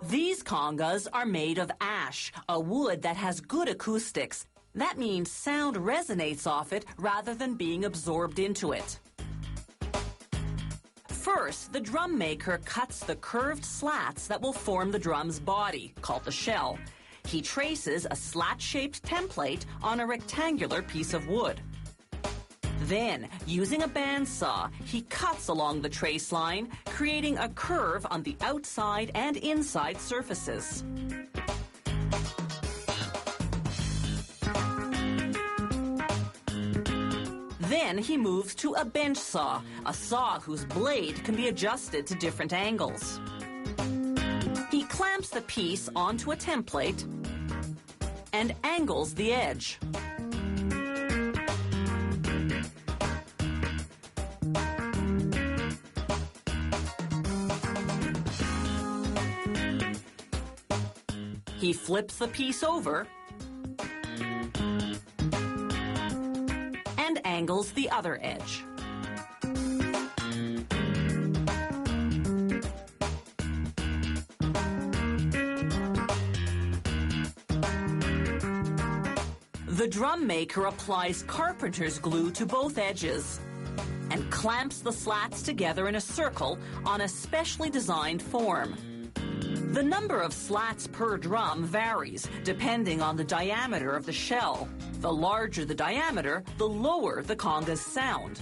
These congas are made of ash, a wood that has good acoustics. That means sound resonates off it rather than being absorbed into it. First, the drum maker cuts the curved slats that will form the drum's body, called the shell. He traces a slat-shaped template on a rectangular piece of wood. Then, using a bandsaw, he cuts along the trace line, creating a curve on the outside and inside surfaces. Then he moves to a bench saw, a saw whose blade can be adjusted to different angles. He clamps the piece onto a template and angles the edge. He flips the piece over and angles the other edge. The drum maker applies carpenter's glue to both edges and clamps the slats together in a circle on a specially designed form. The number of slats per drum varies depending on the diameter of the shell. The larger the diameter, the lower the congas sound.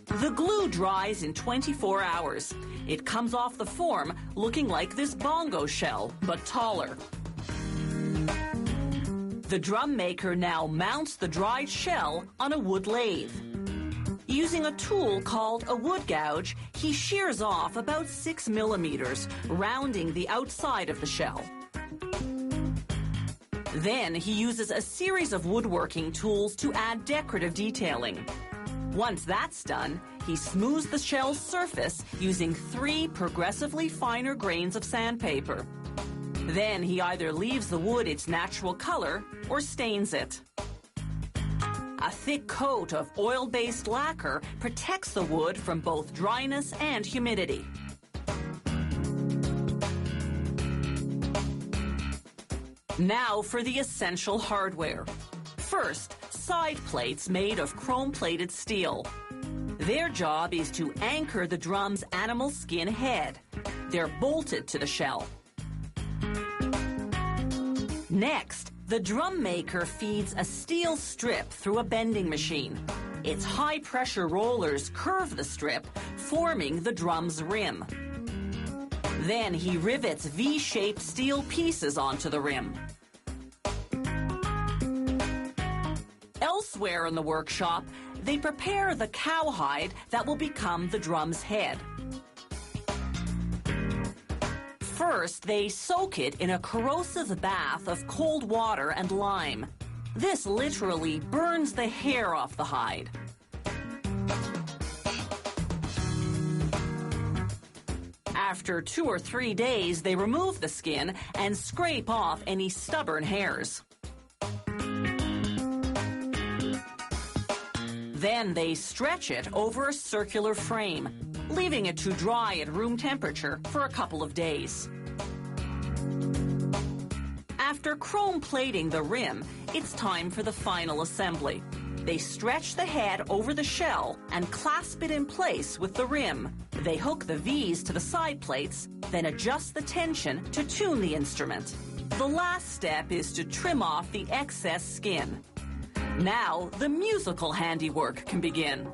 The glue dries in 24 hours. It comes off the form looking like this bongo shell, but taller. The drum maker now mounts the dried shell on a wood lathe. Using a tool called a wood gouge, he shears off about 6 millimeters, rounding the outside of the shell. Then he uses a series of woodworking tools to add decorative detailing. Once that's done, he smooths the shell's surface using 3 progressively finer grains of sandpaper. Then he either leaves the wood its natural color or stains it. A thick coat of oil-based lacquer protects the wood from both dryness and humidity. Now for the essential hardware. First, side plates made of chrome-plated steel. Their job is to anchor the drum's animal skin head. They're bolted to the shell. Next, the drum maker feeds a steel strip through a bending machine. Its high-pressure rollers curve the strip, forming the drum's rim. Then he rivets V-shaped steel pieces onto the rim. Elsewhere in the workshop, they prepare the cowhide that will become the drum's head. First, they soak it in a corrosive bath of cold water and lime. This literally burns the hair off the hide. After 2 or 3 days, they remove the skin and scrape off any stubborn hairs. Then they stretch it over a circular frame, leaving it to dry at room temperature for a couple of days. After chrome plating the rim, it's time for the final assembly. They stretch the head over the shell and clasp it in place with the rim. They hook the V's to the side plates, then adjust the tension to tune the instrument. The last step is to trim off the excess skin. Now, the musical handiwork can begin.